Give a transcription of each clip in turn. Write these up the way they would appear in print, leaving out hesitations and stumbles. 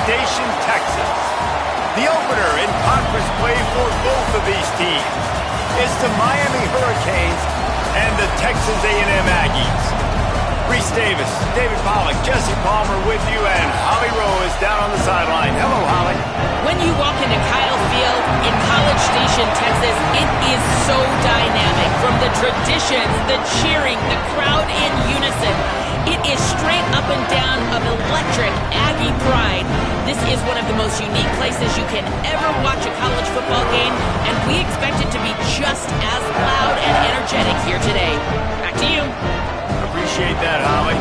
Station, Texas. The opener in conference play for both of these teams is the Miami Hurricanes and the Texas A&M Aggies. Reese Davis, David Pollack, Jesse Palmer with you, and Holly Rowe is down on the sideline. Hello, Holly. When you walk into Kyle Field in College Station, Texas, it is so dynamic. From the traditions, the cheering, the crowd in unison. It is straight up and down of electric Aggie pride. This is one of the most unique places you can ever watch a college football game, and we expect it to be just as loud and energetic here today. Back to you. Appreciate that, Holly.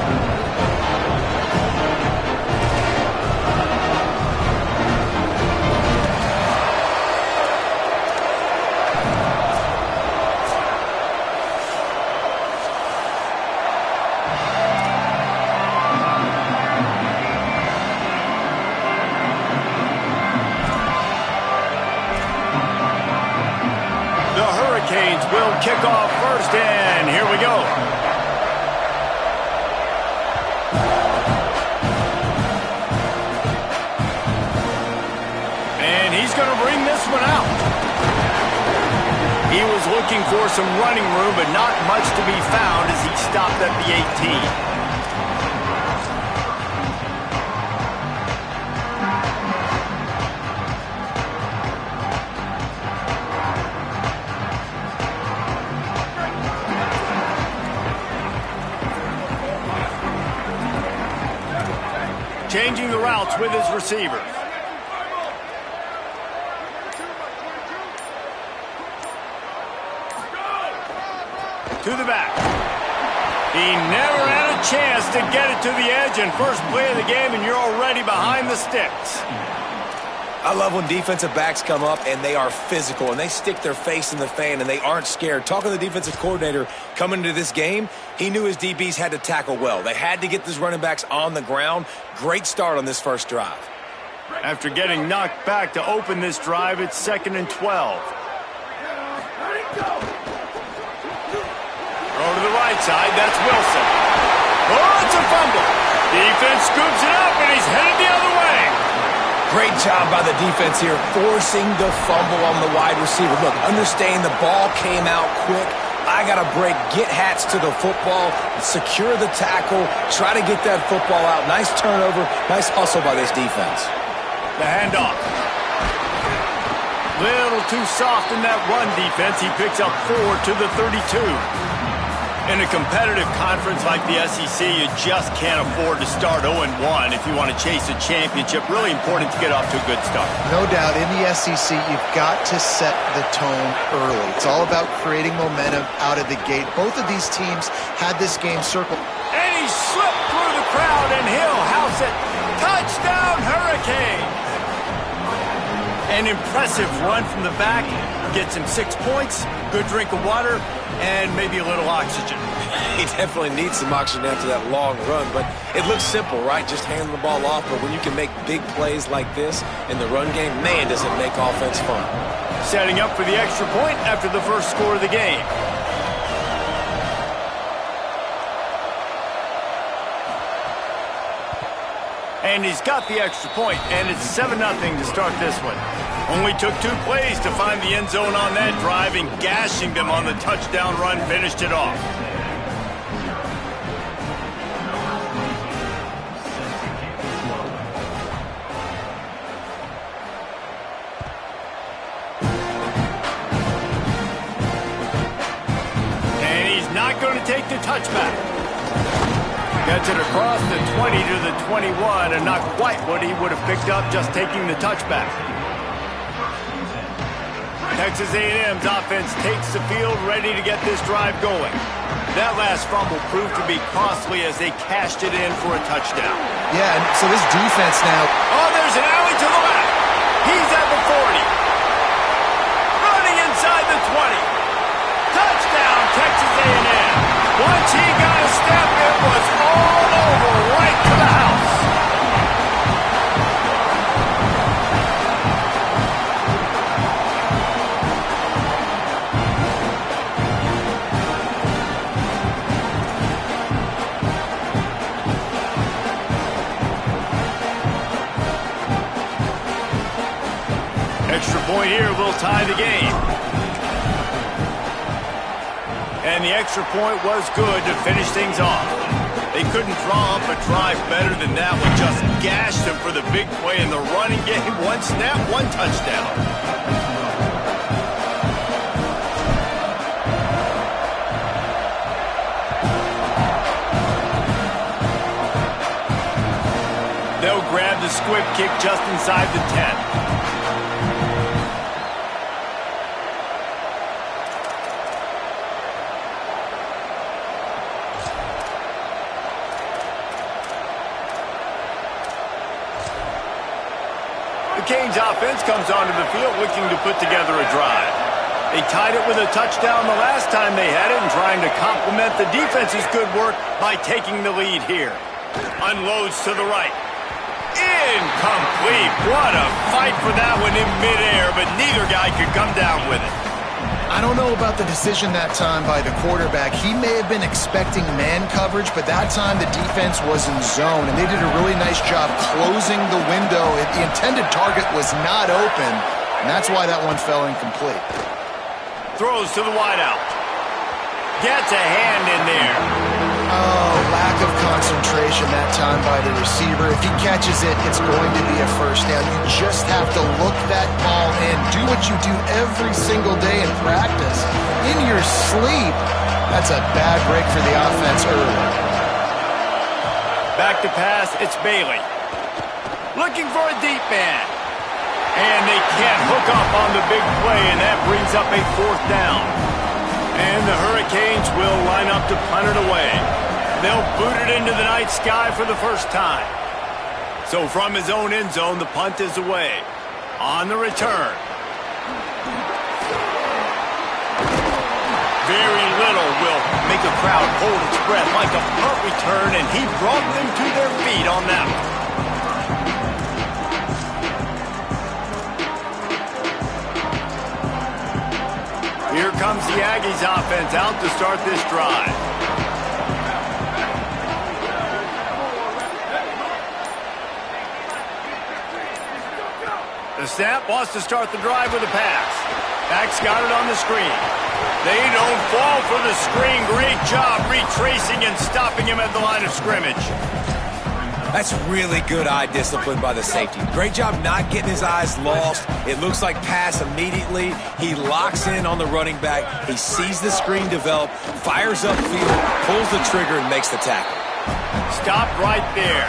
The Hurricanes will kick off first, and here we go. Going to bring this one out. He was looking for some running room, but not much to be found as he stopped at the 18. Changing the routes with his receivers. To the back. He never had a chance to get it to the edge, and first play of the game, and you're already behind the sticks. I love when defensive backs come up and they are physical and they stick their face in the fan and they aren't scared. Talking to the defensive coordinator coming into this game, he knew his DBs had to tackle well. They had to get these running backs on the ground. Great start on this first drive. After getting knocked back to open this drive, it's 2nd and 12. Throw to the right side, that's Wilson. Oh, it's a fumble. Defense scoops it up, and he's headed the other way. Great job by the defense here, forcing the fumble on the wide receiver. Look, understand the ball came out quick. I got to break, get hats to the football, secure the tackle, try to get that football out. Nice turnover, nice hustle by this defense. The handoff. Little too soft in that run defense. He picks up 4 to the 32. In a competitive conference like the SEC, you just can't afford to start 0-1 if you want to chase a championship. Really important to get off to a good start. No doubt, in the SEC, you've got to set the tone early. It's all about creating momentum out of the gate. Both of these teams had this game circled. And he slipped through the crowd, and he'll house it. Touchdown, Hurricanes! An impressive run from the back. Gets him 6 points, good drink of water, and maybe a little oxygen. He definitely needs some oxygen after that long run, but it looks simple, right? Just handing the ball off, but when you can make big plays like this in the run game, man, does it make offense fun. Setting up for the extra point after the first score of the game. And he's got the extra point, and it's 7-0 to start this one. Only took 2 plays to find the end zone on that drive, and gashing them on the touchdown run finished it off. And he's not going to take the touchback. Gets it across the 20 to the 21, and not quite what he would have picked up just taking the touchback. Texas A&M's offense takes the field, ready to get this drive going. That last fumble proved to be costly as they cashed it in for a touchdown. Yeah, and so this defense now. Oh, there's an alley to the left. He's at the 40. Running inside the 20. Touchdown, Texas A&M. Once he got a step, it was all over, right to the house. point here will tie the game. And the extra point was good to finish things off. They couldn't draw up a drive better than that one. Just gashed them for the big play in the running game. One snap, one touchdown. They'll grab the squib kick just inside the 10. Canes offense comes onto the field looking to put together a drive. They tied it with a touchdown the last time they had it and trying to complement the defense's good work by taking the lead here. Unloads to the right. Incomplete. What a fight for that one in midair, but neither guy could come down with it. I don't know about the decision that time by the quarterback. He may have been expecting man coverage, but that time the defense was in zone, and they did a really nice job closing the window. The intended target was not open, and that's why that one fell incomplete. Throws to the wideout. Gets a hand in there. Oh, lack of concentration that time by the receiver. If he catches it, it's going to be a first down. You just have to look that ball in. Do what you do every single day in practice. In your sleep. That's a bad break for the offense early. Back to pass, it's Bailey. Looking for a deep man. And they can't hook up on the big play, and that brings up a fourth down. And the Hurricanes will line up to punt it away. They'll boot it into the night sky for the first time. So from his own end zone, the punt is away. On the return. Very little will make a crowd hold its breath like a punt return, and he brought them to their feet on that one. Here comes the Aggies offense out to start this drive. The snap wants to start the drive with a pass. Back's got it on the screen. They don't fall for the screen. Great job retracing and stopping him at the line of scrimmage. That's really good eye discipline by the safety. Great job not getting his eyes lost. It looks like pass immediately. He locks in on the running back. He sees the screen develop, fires upfield, pulls the trigger, and makes the tackle. Stop right there.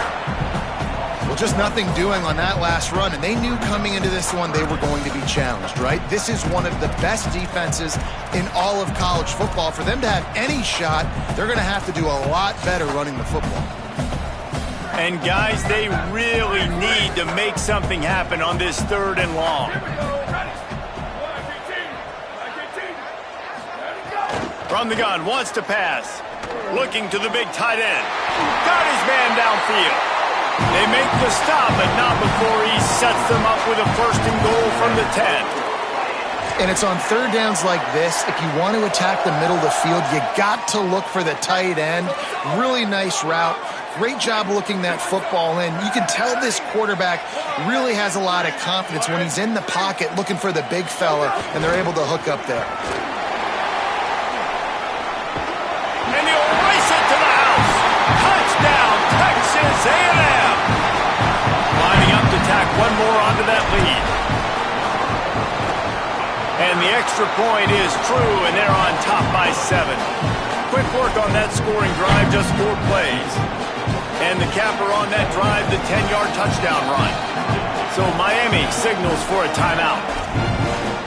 Well, just nothing doing on that last run, and they knew coming into this one they were going to be challenged, right? This is one of the best defenses in all of college football. For them to have any shot, they're going to have to do a lot better running the football. And guys, they really need to make something happen on this 3rd and long. From the gun, wants to pass. Looking to the big tight end. Got his man downfield. They make the stop, but not before he sets them up with a 1st and goal from the 10. And it's on 3rd downs like this. If you want to attack the middle of the field, you got to look for the tight end. Really nice route. Great job looking that football in. You can tell this quarterback really has a lot of confidence when he's in the pocket looking for the big fella, and they're able to hook up there. And he'll race it to the house. Touchdown, Texas A&M. Lining up to tack one more onto that lead. And the extra point is true, and they're on top by 7. Quick work on that scoring drive, just 4 plays. And the capper on that drive, the 10-yard touchdown run. So Miami signals for a timeout.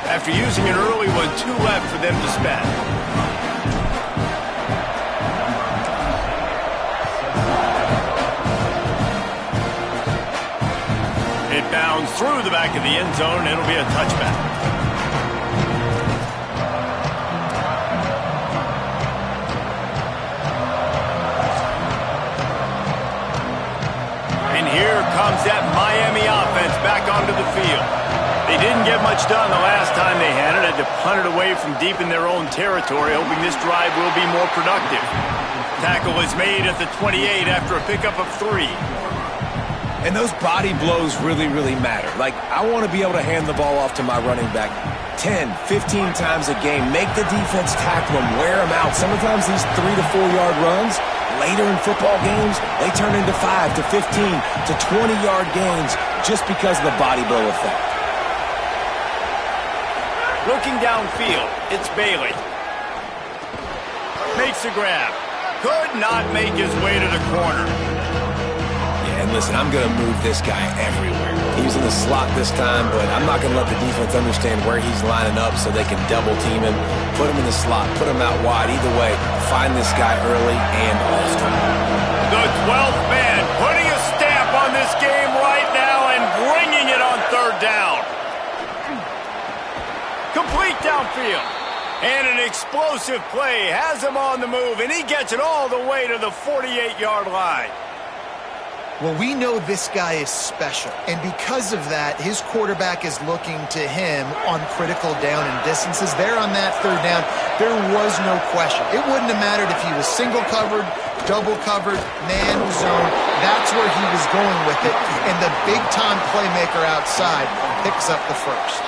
After using an early one, 2 left for them to spend. It bounds through the back of the end zone, and it'll be a touchback. Here comes that Miami offense back onto the field. They didn't get much done the last time they had it. Had to punt it away from deep in their own territory, hoping this drive will be more productive. Tackle is made at the 28 after a pickup of 3. And those body blows really, really matter. Like, I want to be able to hand the ball off to my running back 10, 15 times a game. Make the defense tackle them, wear them out. Sometimes these 3 to 4 yard runs, later in football games, they turn into 5 to 15 to 20-yard gains just because of the body blow effect. Looking downfield, it's Bailey. Makes the grab. Could not make his way to the corner. Yeah, and listen, I'm going to move this guy everywhere. He's in the slot this time, but I'm not going to let the defense understand where he's lining up so they can double team him, put him in the slot, put him out wide. Either way, find this guy early and often. The 12th man putting a stamp on this game right now and bringing it on third down. Complete downfield. And an explosive play has him on the move, and he gets it all the way to the 48-yard line. Well, we know this guy is special, and because of that, his quarterback is looking to him on critical down and distances. There on that third down, there was no question. It wouldn't have mattered if he was single covered, double covered, man zone. That's where he was going with it, and the big-time playmaker outside picks up the first.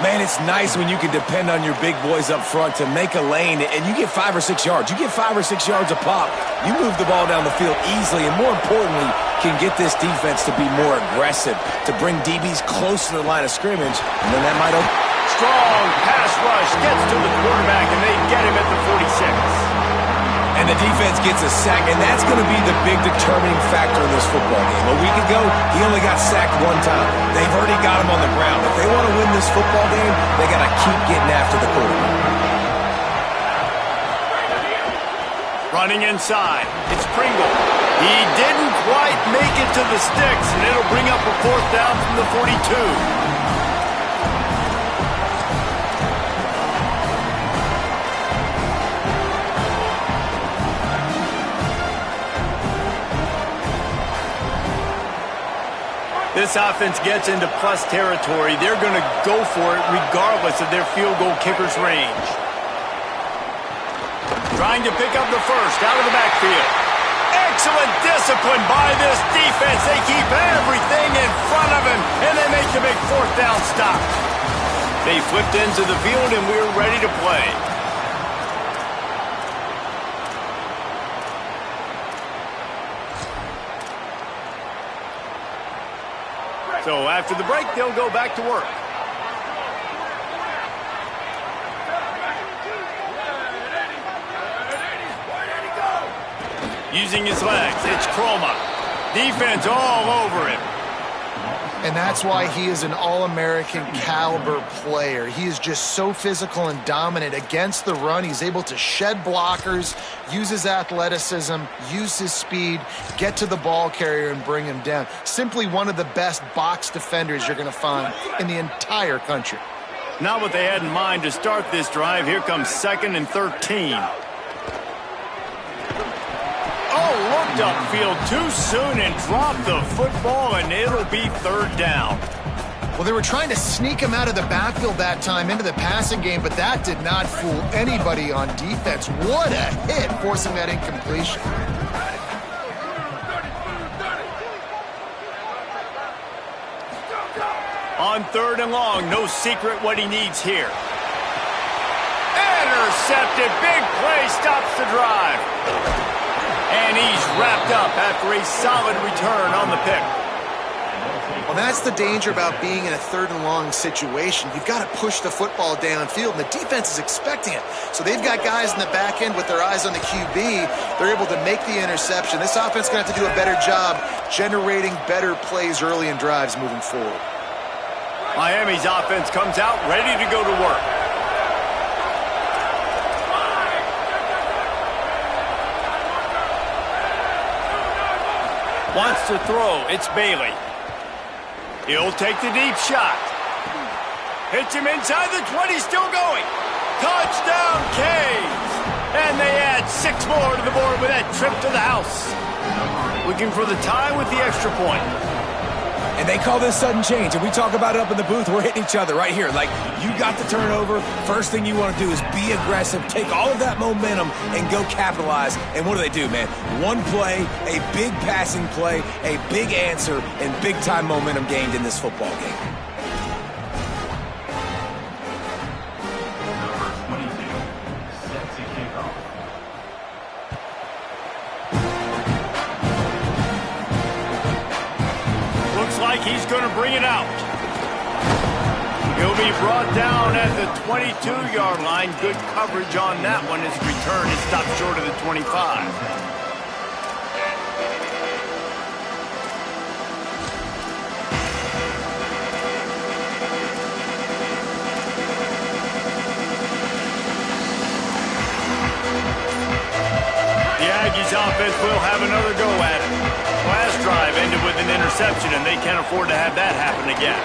Man, it's nice when you can depend on your big boys up front to make a lane, and you get 5 or 6 yards. You get 5 or 6 yards a pop. You move the ball down the field easily, and more importantly, can get this defense to be more aggressive, to bring DBs close to the line of scrimmage, and then that might open. Strong pass rush gets to the quarterback, and they get him at the 46. And the defense gets a sack, and that's going to be the big determining factor in this football game. A week ago, he only got sacked 1 time. They've already got him on the ground. If they want to win this football game, they got to keep getting after the quarterback. Running inside, it's Pringle. He didn't quite make it to the sticks, and it'll bring up a 4th down from the 42. This offense gets into plus territory. They're going to go for it regardless of their field goal kicker's range. Trying to pick up the first out of the backfield. Excellent discipline by this defense. They keep everything in front of him, and they make the big 4th down stop. They flipped into the field, and we're ready to play. So after the break, they'll go back to work. Using his legs, it's Kroma. Defense all over him. And that's why he is an All-American caliber player. He is just so physical and dominant against the run. He's able to shed blockers, use his athleticism, use his speed, get to the ball carrier and bring him down. Simply one of the best box defenders you're going to find in the entire country. Not what they had in mind to start this drive. Here comes 2nd and 13. Oh, looked upfield too soon and dropped the football, and it'll be 3rd down. Well, they were trying to sneak him out of the backfield that time into the passing game, but that did not fool anybody on defense. What a hit, forcing that incompletion. On 3rd and long, no secret what he needs here. Intercepted, big play, stops the drive. And he's wrapped up after a solid return on the pick. Well, that's the danger about being in a 3rd and long situation. You've got to push the football downfield, and the defense is expecting it. So they've got guys in the back end with their eyes on the QB. They're able to make the interception. This offense is going to have to do a better job generating better plays early in drives moving forward. Miami's offense comes out ready to go to work. Wants to throw. It's Bailey. He'll take the deep shot. Hits him inside the 20, still going. Touchdown, Canes. And they add 6 more to the board with that trip to the house. Looking for the tie with the extra point. And they call this sudden change. And we talk about it up in the booth. We're hitting each other right here. Like, you got the turnover. First thing you want to do is be aggressive, take all of that momentum, and go capitalize. And what do, man? One play, a big passing play, a big answer, and big-time momentum gained in this football game. He's going to bring it out. He'll be brought down at the 22-yard line. Good coverage on that one. His return is stopped short of the 25. The Aggies offense will have another go at it. Last drive ended with an interception, and they can't afford to have that happen again.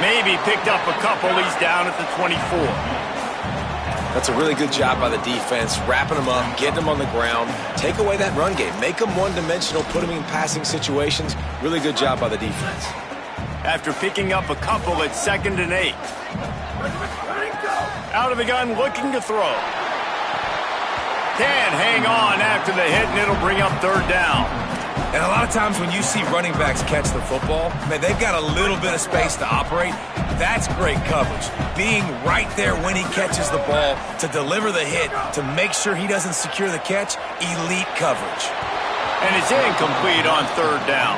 Maybe picked up a couple. He's down at the 24. That's a really good job by the defense, wrapping them up, getting them on the ground, take away that run game, make them one-dimensional, put them in passing situations. Really good job by the defense. After picking up a couple at 2nd and 8. Out of the gun, looking to throw. Can hang on after the hit, and it'll bring up 3rd down. And a lot of times when you see running backs catch the football, man, they've got a little bit of space to operate. That's great coverage. Being right there when he catches the ball to deliver the hit, to make sure he doesn't secure the catch, elite coverage. And it's incomplete on 3rd down.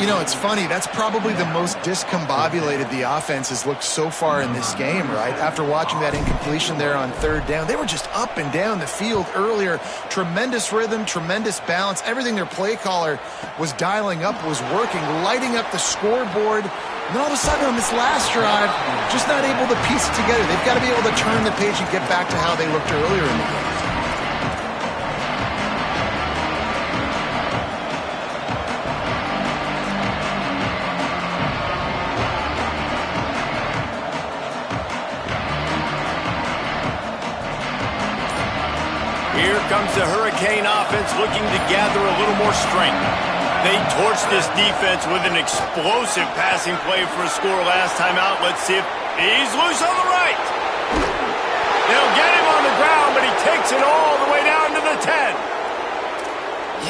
You know, it's funny. That's probably the most discombobulated the offense has looked so far in this game, right? After watching that incompletion there on 3rd down, they were just up and down the field earlier. Tremendous rhythm, tremendous balance. Everything their play caller was dialing up was working, lighting up the scoreboard. And then all of a sudden on this last drive, just not able to piece it together. They've got to be able to turn the page and get back to how they looked earlier in the game. Here comes the Hurricane offense looking to gather a little more strength. They torched this defense with an explosive passing play for a score last time out. Let's see if he's loose on the right. They'll get him on the ground, but he takes it all the way down to the 10.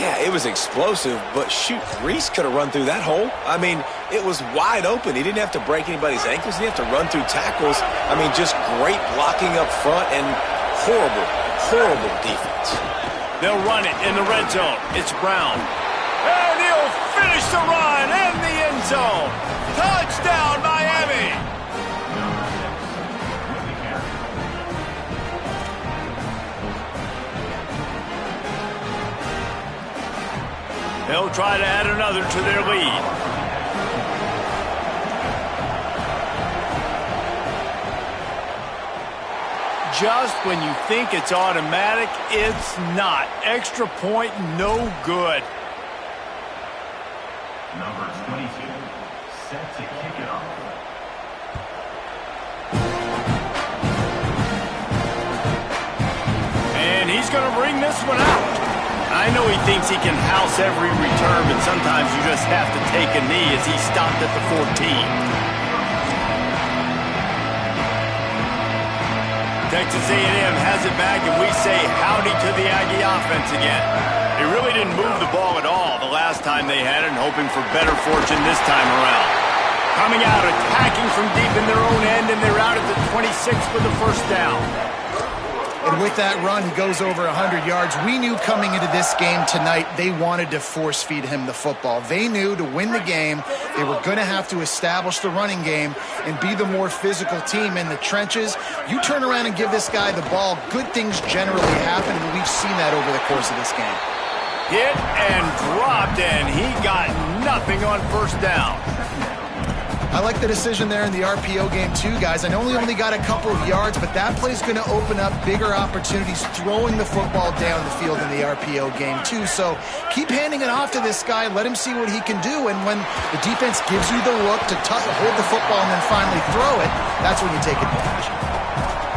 Yeah, it was explosive, but shoot, Reese could have run through that hole. I mean, it was wide open. He didn't have to break anybody's ankles. He didn't have to run through tackles. I mean, just great blocking up front and horrible defense. They'll run it in the red zone. It's Brown. And he'll finish the run in the end zone. Touchdown, Miami. They'll try to add another to their lead. Just when you think it's automatic, it's not. Extra point, no good. Number 22, set to kick it off. And he's going to bring this one out. I know he thinks he can house every return, but sometimes you just have to take a knee as he stopped at the 14. Texas A&M has it back, and we say howdy to the Aggie offense again. They really didn't move the ball at all the last time they had it, and hoping for better fortune this time around. Coming out, attacking from deep in their own end, and they're out at the 26 for the 1st down. And with that run, he goes over 100 yards. We knew coming into this game tonight, they wanted to force feed him the football. They knew to win the game, they were going to have to establish the running game and be the more physical team in the trenches. You turn around and give this guy the ball, good things generally happen, and we've seen that over the course of this game. Hit and dropped, and he got nothing on 1st down. I like the decision there in the RPO game too, guys. I know he only got a couple of yards, but that play's going to open up bigger opportunities throwing the football down the field in the RPO game too. So keep handing it off to this guy. Let him see what he can do. And when the defense gives you the look to hold the football and then finally throw it, that's when you take advantage.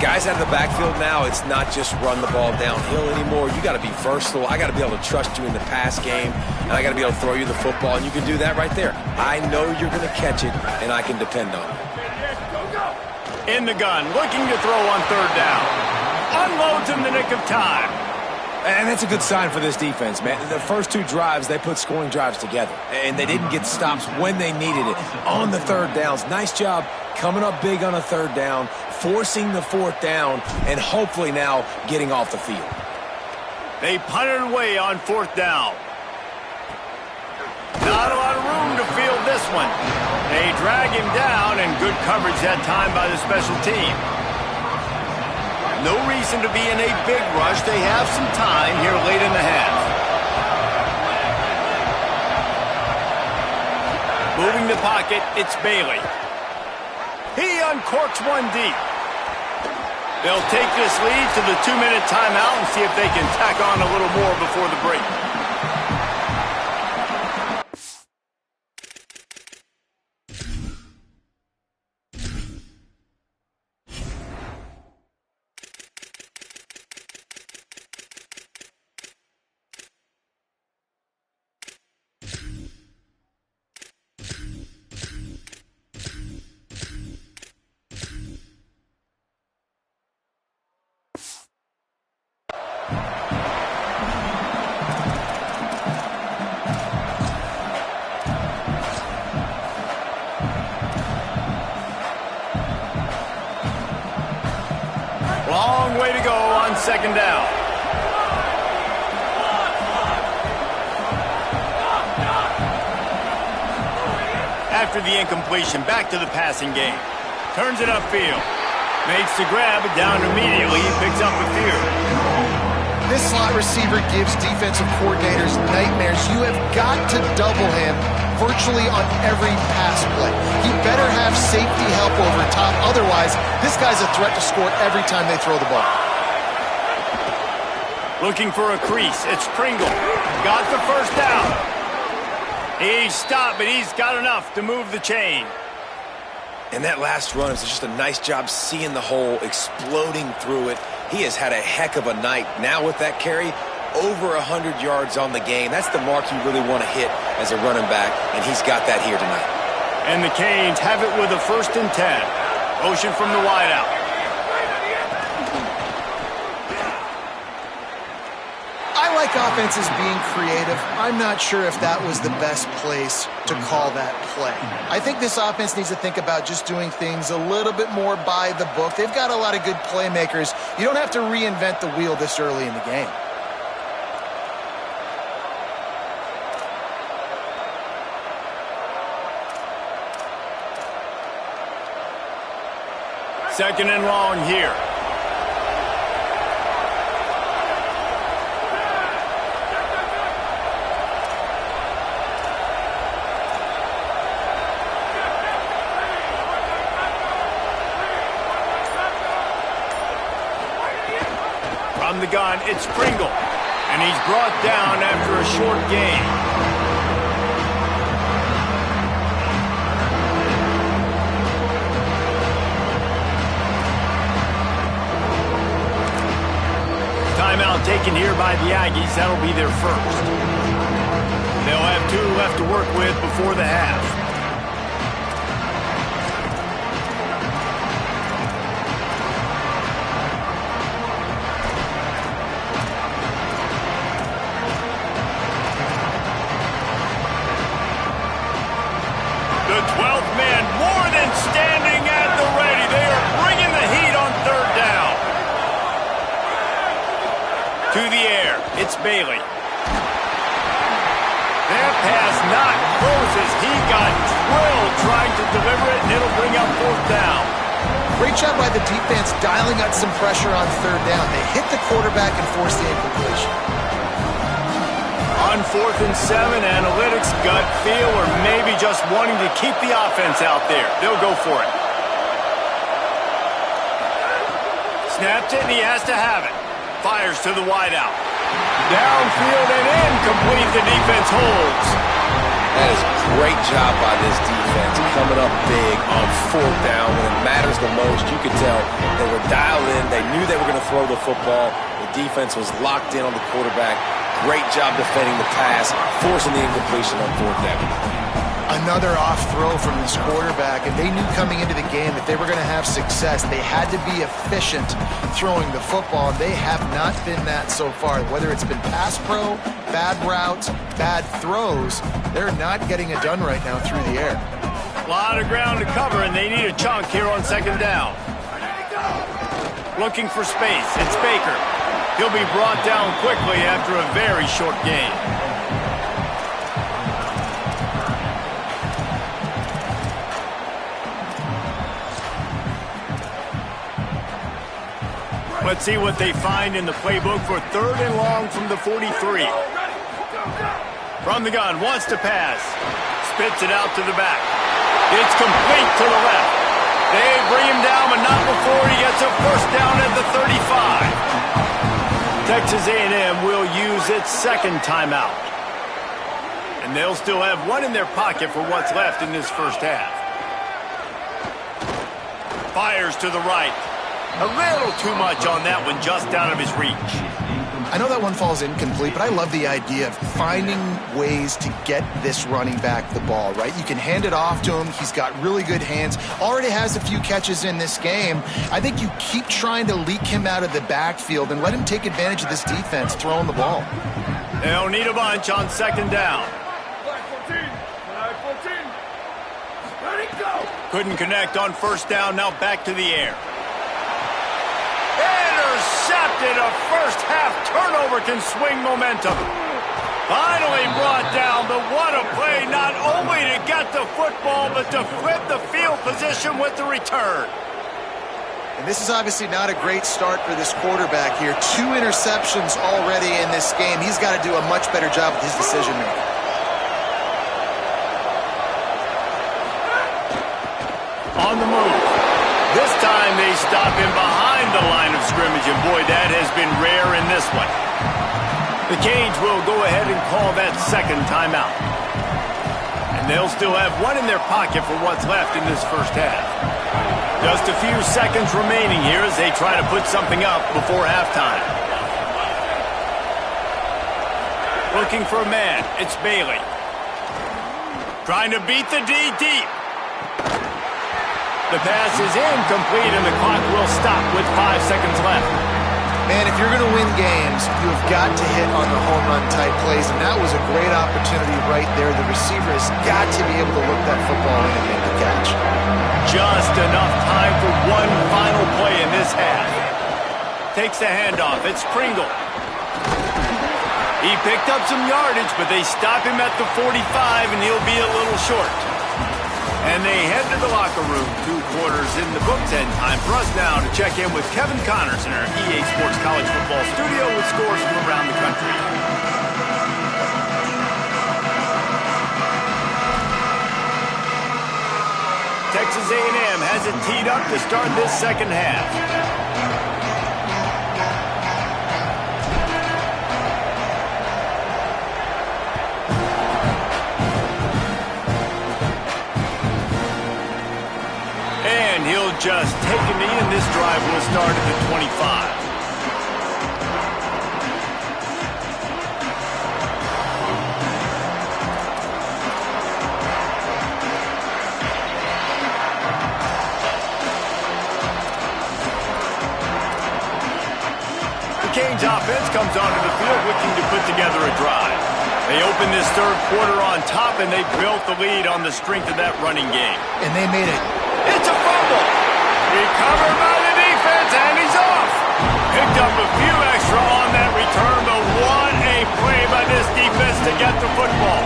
Guys out of the backfield now, it's not just run the ball downhill anymore. You got to be versatile. I got to be able to trust you in the pass game, and I got to be able to throw you the football, and you can do that right there. I know you're going to catch it, and I can depend on it. In the gun, looking to throw on third down. Unloads in the nick of time. And that's a good sign for this defense, man. The first two drives, they put scoring drives together, and they didn't get stops when they needed it. On the third downs, nice job coming up big on a third down, forcing the fourth down, and hopefully now getting off the field. They punted away on fourth down. Not a lot of room to field this one. They drag him down, and good coverage that time by the special team. No reason to be in a big rush. They have some time here late in the half. Moving the pocket, it's Bailey. He uncorks one deep. They'll take this lead to the 2-minute timeout and see if they can tack on a little more before the break. Long way to go on second down. After the incompletion, back to the passing game. Turns it upfield. Makes the grab, but down immediately. He picks up a few. This slot receiver gives defensive coordinators nightmares. You have got to double him virtually on every pass play. You better have safety help over top. Otherwise, this guy's a threat to score every time they throw the ball. Looking for a crease. It's Pringle. Got the first down. He's stopped, but he's got enough to move the chain. And that last run is just a nice job seeing the hole, exploding through it. He has had a heck of a night. Now with that carry, over 100 yards on the game. That's the mark you really want to hit as a running back, and he's got that here tonight. And the Canes have it with a 1st and 10. Motion from the wideout. I like offenses being creative. I'm not sure if that was the best place to call that play. I think this offense needs to think about just doing things a little bit more by the book. They've got a lot of good playmakers. You don't have to reinvent the wheel this early in the game. Second and long here. From the gun, it's Pringle. And he's brought down after a short gain. Timeout taken here by the Aggies. That'll be their first. They'll have 2 left to work with before the half. The 12th man more than standing at the ready. They are bringing the heat on third down. To the air, it's Bailey. That pass not close as he got drilled trying to deliver it, and it'll bring up fourth down. Great job by the defense dialing out some pressure on third down. They hit the quarterback and forced the incompletion. On 4th and 7, analytics, gut feel, or maybe just wanting to keep the offense out there. They'll go for it. Snapped it, and he has to have it. Fires to the wideout. Downfield and incomplete. The defense holds. That is a great job by this defense, coming up big on fourth down when it matters the most. You could tell they were dialed in. They knew they were going to throw the football. The defense was locked in on the quarterback. Great job defending the pass, forcing the incompletion on fourth down. Another off throw from this quarterback, and they knew coming into the game that they were going to have success. They had to be efficient throwing the football, and they have not been that so far. Whether it's been pass pro, bad routes, bad throws, they're not getting it done right now through the air. A lot of ground to cover, and they need a chunk here on second down. Looking for space. It's Baker. He'll be brought down quickly after a very short gain. Let's see what they find in the playbook for third and long from the 43. From the gun, wants to pass. Spits it out to the back. It's complete to the left. They bring him down, but not before he gets a first down at the 35. Texas A&M will use its second timeout. And they'll still have one in their pocket for what's left in this first half. Fires to the right. A little too much on that one, just out of his reach. I know that one falls incomplete, but I love the idea of finding ways to get this running back the ball, right? You can hand it off to him. He's got really good hands. Already has a few catches in this game. I think you keep trying to leak him out of the backfield and let him take advantage of this defense throwing the ball. They'll need a bunch on second down. Couldn't connect on first down, now back to the air. Intercepted. A first half turnover can swing momentum. Finally brought down, but what a play, not only to get the football, but to flip the field position with the return. And this is obviously not a great start for this quarterback here. 2 interceptions already in this game. He's got to do a much better job with his decision making. On the move. This time they stop him behind the line of scrimmage, and boy, that has been rare in this one. The Canes will go ahead and call that second timeout. And they'll still have one in their pocket for what's left in this first half. Just a few seconds remaining here as they try to put something up before halftime. Looking for a man, it's Bailey. Trying to beat the D deep. The pass is incomplete, and the clock will stop with 5 seconds left. Man, if you're going to win games, you have got to hit on the home run type plays, and that was a great opportunity right there. The receiver has got to be able to look that football in and make the catch. Just enough time for one final play in this half. Takes the handoff. It's Pringle. He picked up some yardage, but they stop him at the 45, and he'll be a little short. And they head to the locker room. 2 quarters in the books, and time for us now to check in with Kevin Connors in our EA Sports College Football studio with scores from around the country. Texas A&M has it teed up to start this second half. He'll just take a knee, and this drive will start at the 25. The Canes offense comes onto the field looking to put together a drive. They open this third quarter on top, and they built the lead on the strength of that running game. And they made it. It's a fumble. Recovered by the defense, and he's off. Picked up a few extra on that return, but what a play by this defense to get the football.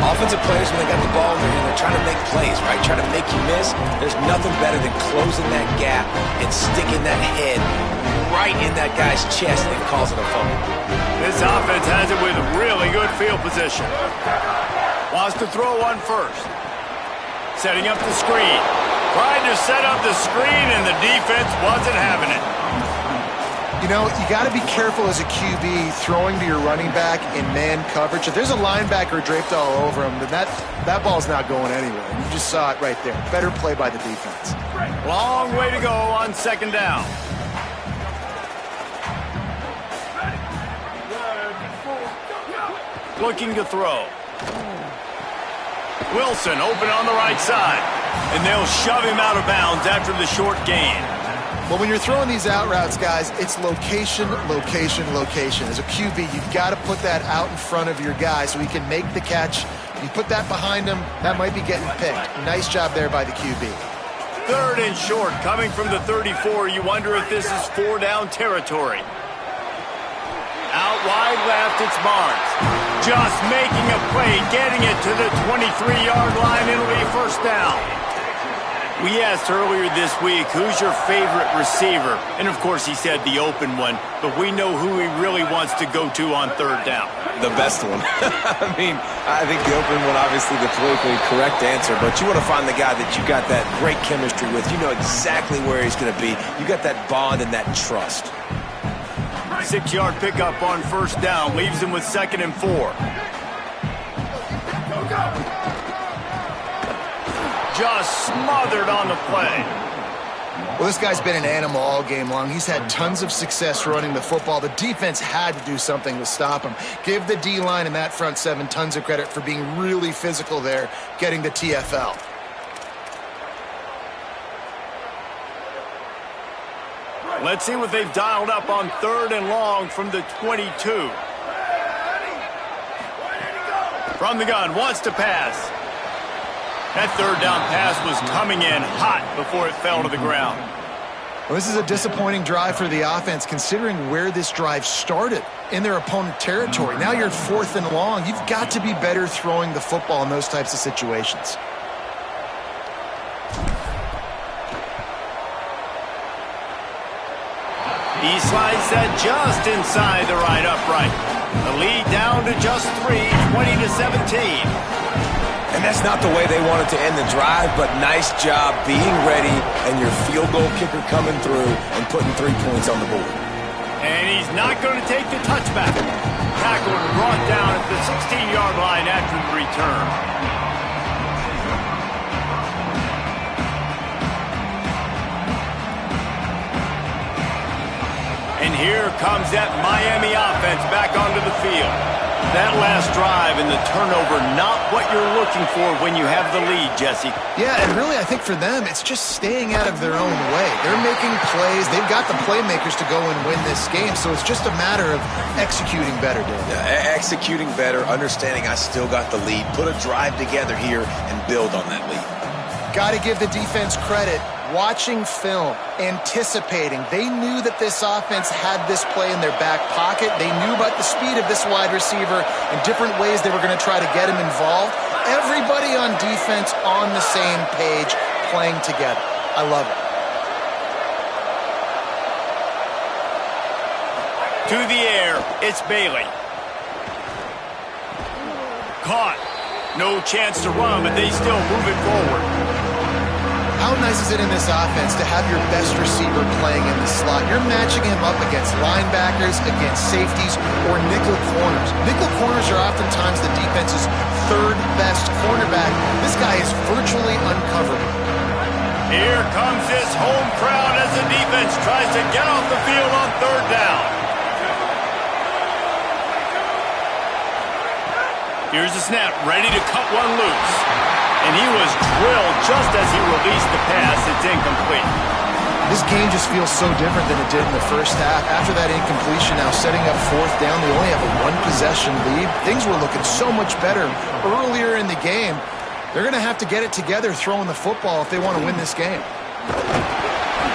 Offensive players, when they got the ball in their hand, they're trying to make plays, right? Trying to make you miss. There's nothing better than closing that gap and sticking that head right in that guy's chest and causing a fumble. This offense has it with really good field position. Wants to throw one first. Setting up the screen. Tried to set up the screen, and the defense wasn't having it. You know, you got to be careful as a QB throwing to your running back in man coverage. If there's a linebacker draped all over him, then that ball's not going anywhere. You just saw it right there. Better play by the defense. Long way to go on second down. Looking to throw. Wilson open on the right side. And they'll shove him out of bounds after the short gain. Well, when you're throwing these out routes, guys, it's location, location, location. As a QB, you've got to put that out in front of your guy so he can make the catch. You put that behind him, that might be getting picked. Nice job there by the QB. Third and short, coming from the 34. You wonder if this is 4-down territory. Out wide left, it's Barnes. Just making a play, getting it to the 23-yard line. It'll be first down. We asked earlier this week, who's your favorite receiver? And, of course, he said the open one. But we know who he really wants to go to on third down. The best one. I mean, I think the open one, obviously the politically correct answer, but you want to find the guy that you got that great chemistry with. You know exactly where he's going to be. You got that bond and that trust. 6-yard pickup on first down. Leaves him with 2nd and 4. Just smothered on the play. Well, this guy's been an animal all game long. He's had tons of success running the football. The defense had to do something to stop him. Give the D-line and that front seven tons of credit for being really physical there, getting the TFL. Let's see what they've dialed up on 3rd and long from the 22. From the gun, wants to pass. That 3rd down pass was coming in hot before it fell to the ground. Well, this is a disappointing drive for the offense, considering where this drive started in their opponent territory. Now you're 4th and long. You've got to be better throwing the football in those types of situations. He slides that just inside the right upright. The lead down to just 3, 20-17. And that's not the way they wanted to end the drive, but nice job being ready and your field goal kicker coming through and putting 3 points on the board. And he's not going to take the touchback. Tackled and brought down at the 16-yard line after the return. And here comes that Miami offense back onto the field. That last drive and the turnover, not what you're looking for when you have the lead, Jesse. Yeah, and really I think for them, it's just staying out of their own way. They're making plays. They've got the playmakers to go and win this game, so it's just a matter of executing better, Dan. Yeah, executing better, understanding I still got the lead. Put a drive together here and build on that lead. Got to give the defense credit. Watching film, anticipating. They knew that this offense had this play in their back pocket. They knew about the speed of this wide receiver and different ways they were going to try to get him involved. Everybody on defense on the same page, playing together. I love it. To the air, it's Bailey. Caught. No chance to run, but they still move it forward. How nice is it in this offense to have your best receiver playing in the slot? You're matching him up against linebackers, against safeties, or nickel corners. Nickel corners are oftentimes the defense's 3rd best cornerback. This guy is virtually uncoverable. Here comes this home crowd as the defense tries to get off the field on 3rd down. Here's the snap, ready to cut one loose. And he was drilled just as he released the pass. It's incomplete. This game just feels so different than it did in the first half. After that incompletion, now setting up 4th down, they only have a 1-possession lead. Things were looking so much better earlier in the game. They're going to have to get it together throwing the football if they want to win this game.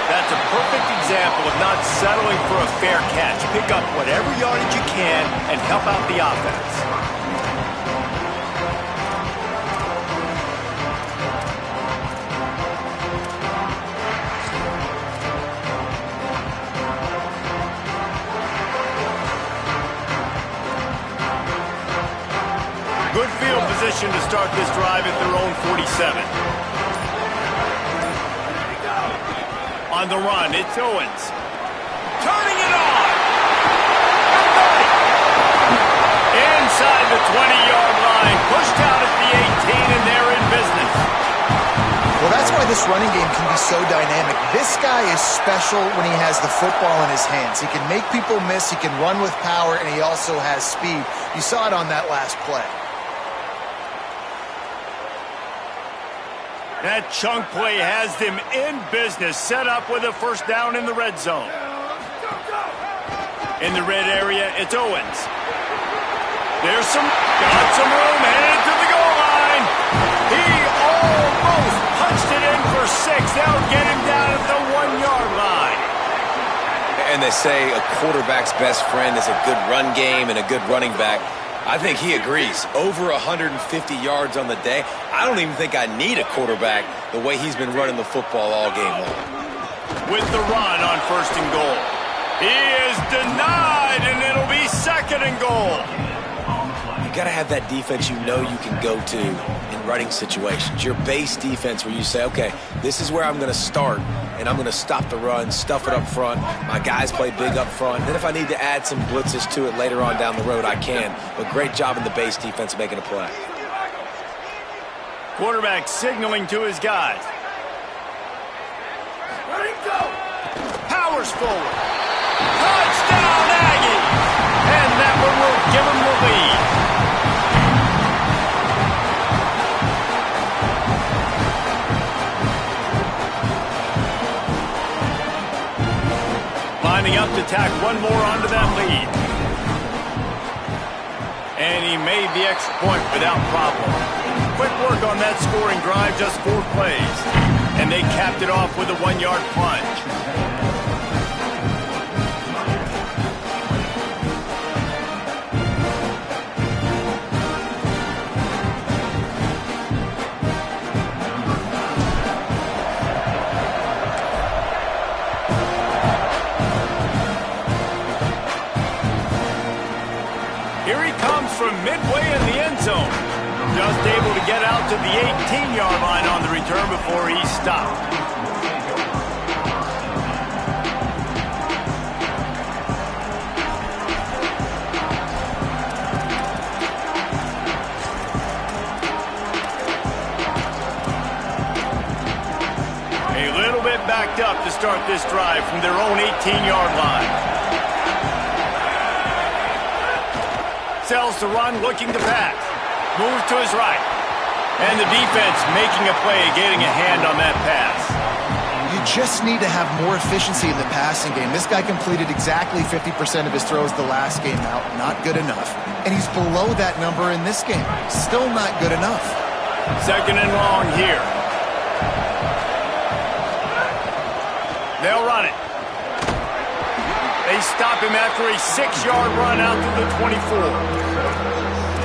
That's a perfect example of not settling for a fair catch. Pick up whatever yardage you can and help out the offense. Good field position to start this drive at their own 47. On the run, it's Owens. turning it on. Inside the 20-yard line, pushed out at the 18, and they're in business. Well, that's why this running game can be so dynamic. This guy is special when he has the football in his hands. He can make people miss, he can run with power, and he also has speed. You saw it on that last play. That chunk play has them in business, set up with a first down in the red zone. In the red area, it's Owens. Got some room, headed to the goal line. He almost punched it in for 6. That'll get him down at the 1-yard line. And they say a quarterback's best friend is a good run game and a good running back. I think he agrees. Over 150 yards on the day. I don't even think I need a quarterback the way he's been running the football all game long. With the run on 1st and goal. He is denied, and it'll be 2nd and goal. You got to have that defense you know you can go to in running situations. Your base defense where you say, okay, this is where I'm going to start, and I'm going to stop the run, stuff it up front. My guys play big up front. Then if I need to add some blitzes to it later on down the road, I can. But great job in the base defense making a play. Quarterback signaling to his guys. Let him go. Powers forward. Touchdown, Aggies! And that one will give him the lead. Lining up to tack one more onto that lead. And he made the extra point without problem. Quick work on that scoring drive, just 4 plays. And they capped it off with a 1-yard plunge. Here he comes from midway in the end zone. Just able to get out to the 18-yard line on the return before he stopped. A little bit backed up to start this drive from their own 18-yard line. Sells to run, looking to pass. Moves to his right. And the defense making a play, getting a hand on that pass. You just need to have more efficiency in the passing game. This guy completed exactly 50% of his throws the last game out. Not good enough. And he's below that number in this game. Still not good enough. 2nd and long here. They'll run it. They stop him after a 6-yard run out to the 24.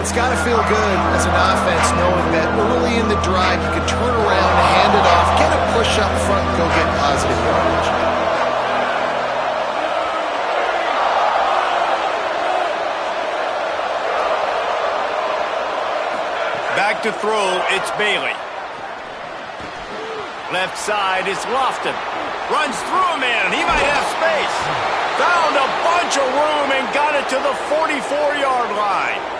It's got to feel good as an offense knowing that early in the drive you can turn around, hand it off, get a push up front, and go get positive yardage. Back to throw, it's Bailey. Left side, it's Lofton. Runs through a man, he might have space. Found a bunch of room and got it to the 44-yard line.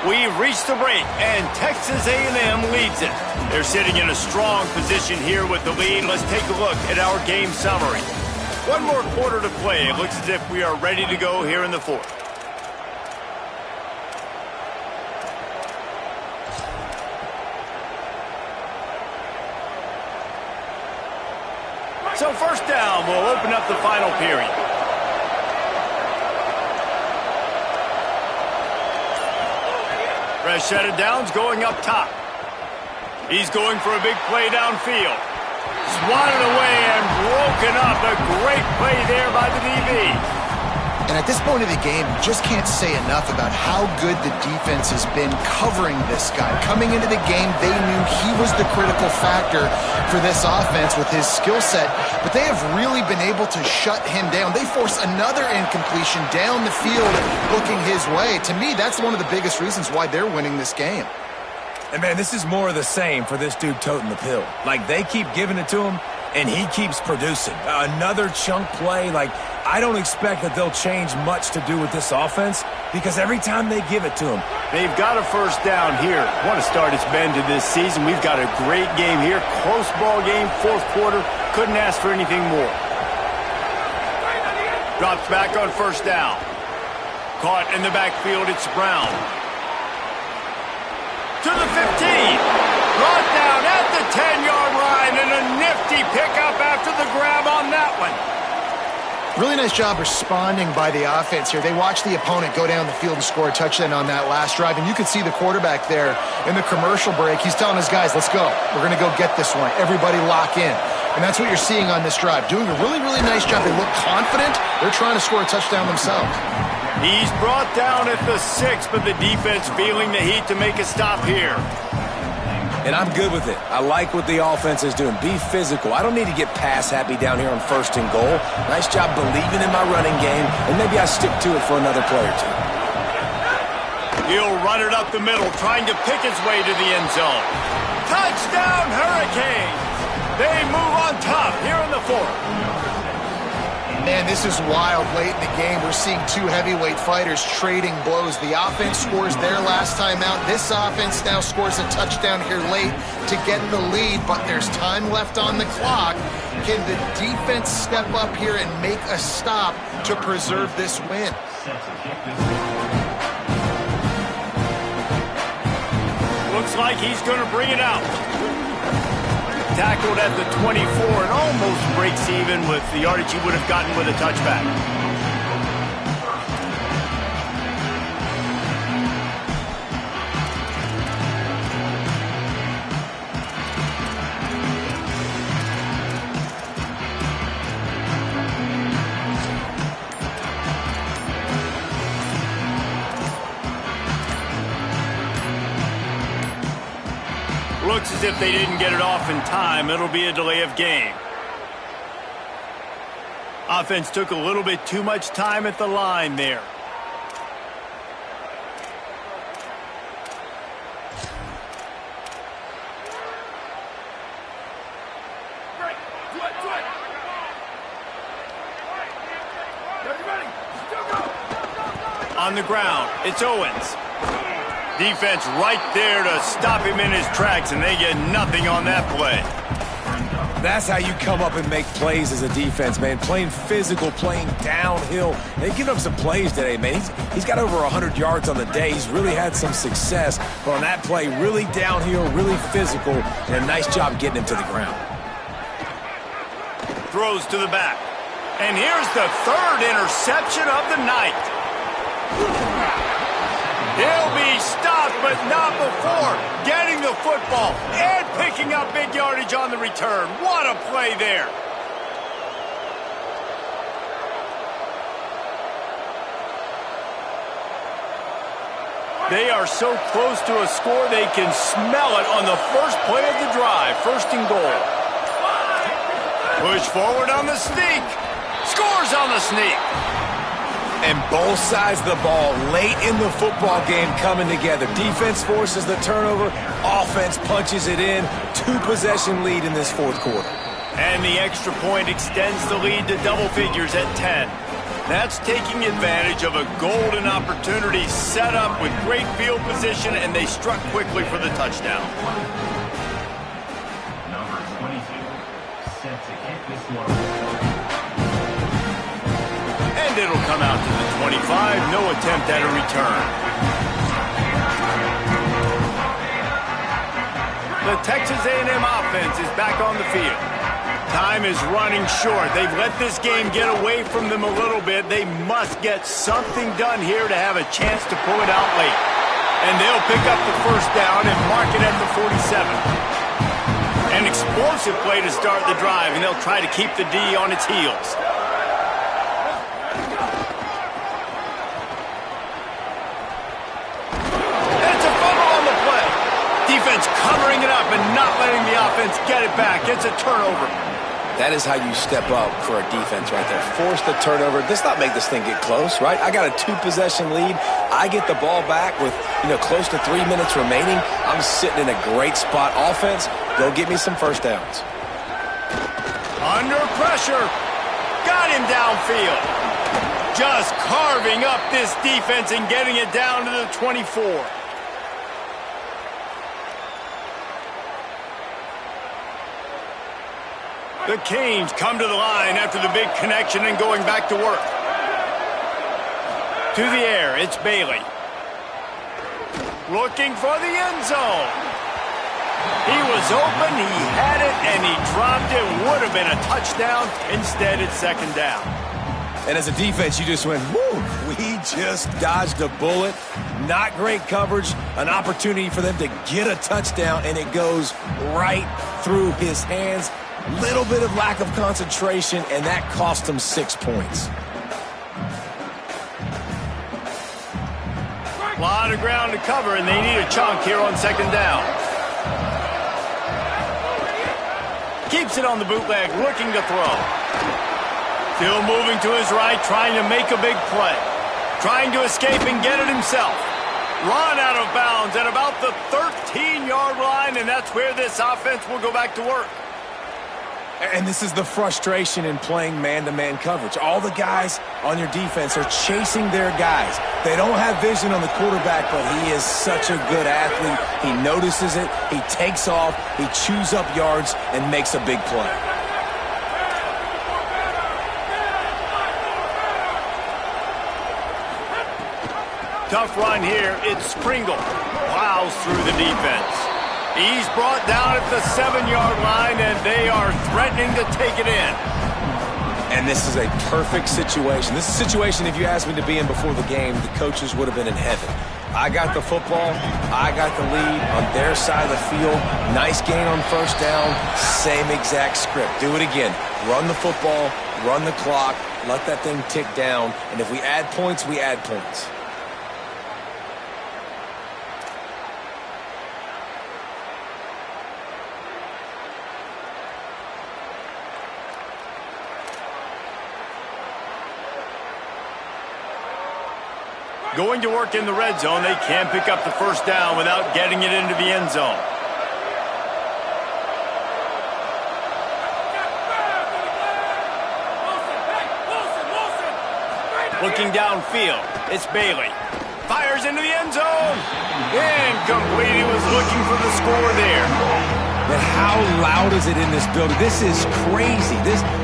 We've reached the break, and Texas A&M leads it. They're sitting in a strong position here with the lead. Let's take a look at our game summary. One more quarter to play. It looks as if we are ready to go here in the 4th. So 1st down will open up the final period. Fresh set of downs going up top. He's going for a big play downfield. Swatted away and broken up. A great play there by the DB. And at this point of the game, you just can't say enough about how good the defense has been covering this guy. Coming into the game, they knew he was the critical factor for this offense with his skill set, but they have really been able to shut him down. They force another incompletion down the field looking his way. To me, that's one of the biggest reasons why they're winning this game. And, man, this is more of the same for this dude toting the pill. Like, they keep giving it to him, and he keeps producing. Another chunk play, like, I don't expect that they'll change much to do with this offense because every time they give it to him. They've got a first down here. What a start it's been to this season. We've got a great game here. Close ball game, fourth quarter. Couldn't ask for anything more. Drops back on first down. Caught in the backfield, it's Brown. To the 15. Brought down at the 10-yard line, and a nifty pickup after the grab on that one. Really nice job responding by the offense here. They watched the opponent go down the field and score a touchdown on that last drive, and you could see the quarterback there in the commercial break. He's telling his guys, let's go. We're going to go get this one. Everybody lock in. And that's what you're seeing on this drive. Doing a really, really nice job. They look confident. They're trying to score a touchdown themselves. He's brought down at the 6, but the defense feeling the heat to make a stop here. And I'm good with it. I like what the offense is doing. Be physical. I don't need to get pass happy down here on 1st and goal. Nice job believing in my running game, and maybe I stick to it for another play or two. He'll run it up the middle, trying to pick his way to the end zone. Touchdown, Hurricanes! They move on top here in the 4th. Man, this is wild late in the game. We're seeing two heavyweight fighters trading blows. The offense scores their last time out. This offense now scores a touchdown here late to get the lead, but there's time left on the clock. Can the defense step up here and make a stop to preserve this win? Looks like he's going to bring it out. Tackled at the 24 and almost breaks even with the yardage he would have gotten with a touchback. Looks as if they didn't get it off in time. It'll be a delay of game. Offense took a little bit too much time at the line there. On the ground, it's Owens. Defense right there to stop him in his tracks, and they get nothing on that play. That's how you come up and make plays as a defense, man. Playing physical, playing downhill. They've given up some plays today, man. He's got over 100 yards on the day. He's really had some success. But on that play, really downhill, really physical, and a nice job getting him to the ground. Throws to the back. And here's the 3rd interception of the night. He'll be stopped, but not before getting the football and picking up big yardage on the return. What a play there. They are so close to a score, they can smell it on the first play of the drive. 1st and goal. Push forward on the sneak. Scores on the sneak. And both sides of the ball late in the football game coming together. Defense forces the turnover. Offense punches it in. 2-possession lead in this 4th quarter. And the extra point extends the lead to double figures at 10. That's taking advantage of a golden opportunity set up with great field position, and they struck quickly for the touchdown. Number 22, set to kick this one. And it'll come out to the 25. No attempt at a return. The Texas A&M offense is back on the field. Time is running short. They've let this game get away from them a little bit. They must get something done here to have a chance to pull it out late. And they'll pick up the 1st down and mark it at the 47. An explosive play to start the drive, and they'll try to keep the D on its heels. defense covering it up and not letting the offense get it back. It's a turnover. That is how you step up for a defense right there. Force the turnover. Let's not make this thing get close, right? I got a 2-possession lead. I get the ball back with, close to 3 minutes remaining. I'm sitting in a great spot. Offense, go get me some first downs. Under pressure. Got him downfield. Just carving up this defense and getting it down to the 24. The Canes come to the line after the big connection and going back to work. To the air, it's Bailey. Looking for the end zone. He was open, he had it, and he dropped it. Would have been a touchdown. Instead, it's second down. And as a defense, you just went, whoo, we just dodged a bullet. Not great coverage, an opportunity for them to get a touchdown, and it goes right through his hands. Little bit of lack of concentration, and that cost him 6 points. A lot of ground to cover, and they need a chunk here on second down. Keeps it on the bootleg, looking to throw. Still moving to his right, trying to make a big play. Trying to escape and get it himself. Run out of bounds at about the 13-yard line, and that's where this offense will go back to work. And this is the frustration in playing man-to-man coverage. All the guys on your defense are chasing their guys. They don't have vision on the quarterback, but he is such a good athlete. He notices it, he takes off, he chews up yards, and makes a big play. Tough run here. It's Springle. Plows through the defense. He's brought down at the 7-yard line, and they are threatening to take it in. And this is a perfect situation. This is a situation, if you asked me to be in before the game, the coaches would have been in heaven. I got the football. I got the lead on their side of the field. Nice gain on first down. Same exact script. Do it again. Run the football, run the clock, let that thing tick down. And if we add points, we add points. Going to work in the red zone. They can't pick up the first down without getting it into the end zone. Looking downfield, it's Bailey. Fires into the end zone. Incomplete. He was looking for the score there. But how loud is it in this building? This is crazy.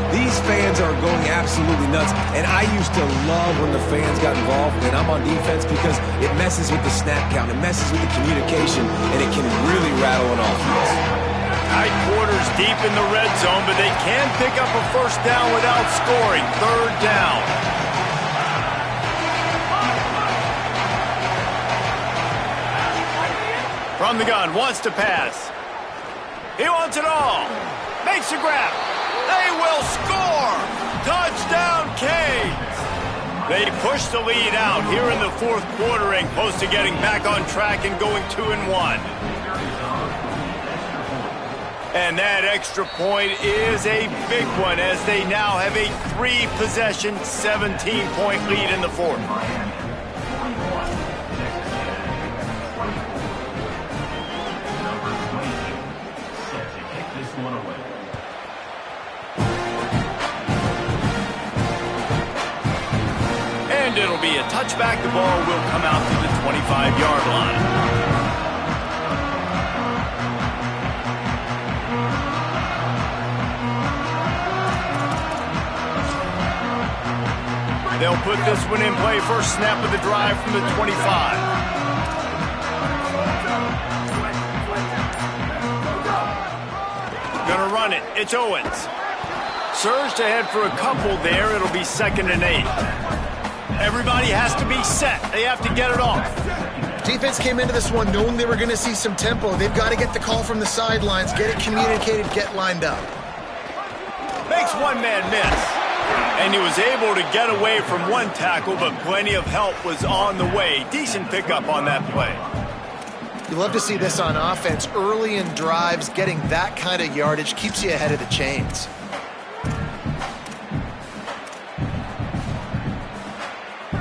These fans are going absolutely nuts. And I used to love when the fans got involved and I'm on defense because it messes with the snap count. It messes with the communication, and it can really rattle an offense. Tight quarters deep in the red zone, but they can pick up a first down without scoring. Third down. From the gun, wants to pass. He wants it all. Makes a grab. They will score. Touchdown, Canes. They push the lead out here in the fourth quarter and close to getting back on track and going 2-1. And that extra point is a big one as they now have a 3-possession, 17-point lead in the fourth. And it'll be a touchback. The ball will come out to the 25-yard line. They'll put this one in play. First snap of the drive from the 25. Gonna run it. It's Owens. Surged ahead for a couple there. It'll be 2nd and 8. Everybody has to be set. They have to get it off. Defense came into this one knowing they were going to see some tempo. They've got to get the call from the sidelines, get it communicated, get lined up. Makes one man miss. And he was able to get away from one tackle, but plenty of help was on the way. Decent pickup on that play. You love to see this on offense. Early in drives, getting that kind of yardage keeps you ahead of the chains.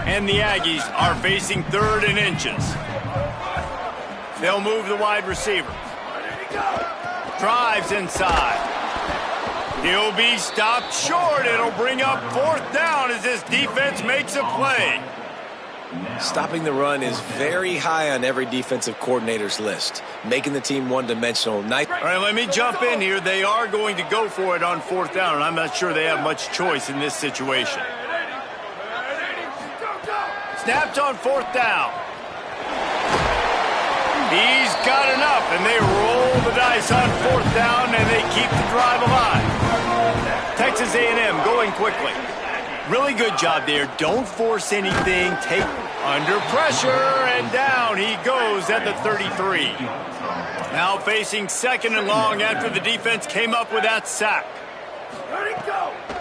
And the Aggies are facing 3rd and inches. They'll move the wide receiver. Drives inside. He'll be stopped short. It'll bring up 4th down as this defense makes a play. Stopping the run is very high on every defensive coordinator's list, making the team one-dimensional. All right, let me jump in here. They are going to go for it on 4th down, and I'm not sure they have much choice in this situation. Snapped on 4th down. He's got enough, and they roll the dice on 4th down, and they keep the drive alive. Texas A&M going quickly. Really good job there. Don't force anything. Take under pressure, and down he goes at the 33. Now facing 2nd and long after the defense came up with that sack.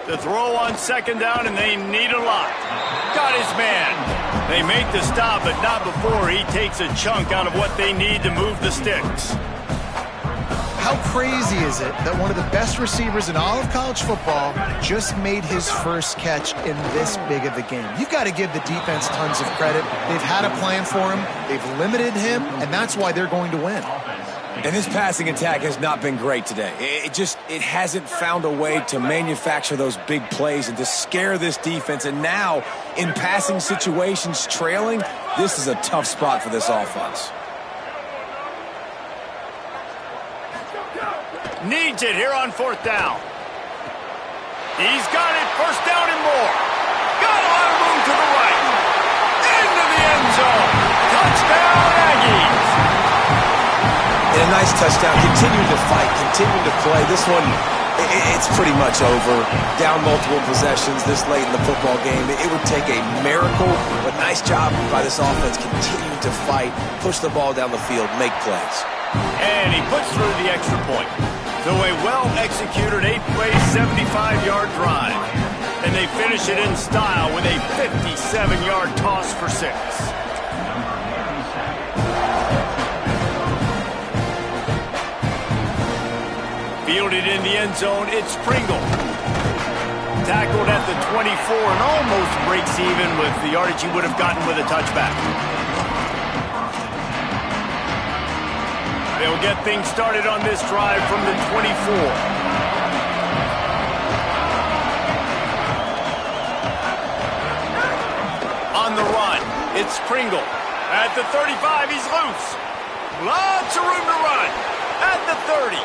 The throw on 2nd down, and they need a lot. Got his man. They make the stop, but not before he takes a chunk out of what they need to move the sticks. How crazy is it that one of the best receivers in all of college football just made his first catch in this big of a game? You've got to give the defense tons of credit. They've had a plan for him. They've limited him, and that's why they're going to win. And this passing attack has not been great today. It hasn't found a way to manufacture those big plays and to scare this defense. And now, in passing situations, trailing, this is a tough spot for this offense. Needs it here on 4th down. He's got it. 1st down and more. Got a lot of room to the right. Into the end zone. Touchdown, Aggies. And a nice touchdown. Continuing to fight, continuing to play. This one, it's pretty much over. Down multiple possessions this late in the football game. It would take a miracle, but nice job by this offense continuing to fight, push the ball down the field, make plays. And he puts through the extra point. So a well-executed 8-play, 75-yard drive. And they finish it in style with a 57-yard toss for 6. Fielded in the end zone, it's Pringle. Tackled at the 24 and almost breaks even with the yardage he would have gotten with a touchback. They'll get things started on this drive from the 24. On the run, it's Pringle. At the 35, he's loose. Lots of room to run. At the 30.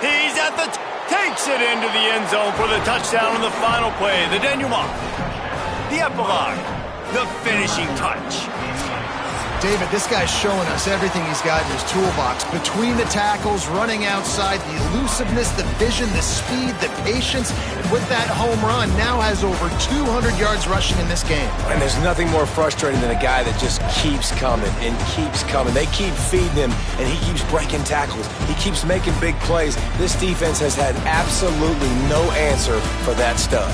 He's at the... takes it into the end zone for the touchdown on the final play. The denouement. The epilogue. The finishing touch. David, this guy's showing us everything he's got in his toolbox. Between the tackles, running outside, the elusiveness, the vision, the speed, the patience. And with that home run, now has over 200 yards rushing in this game. And there's nothing more frustrating than a guy that just keeps coming and keeps coming. They keep feeding him, and he keeps breaking tackles. He keeps making big plays. This defense has had absolutely no answer for that stud.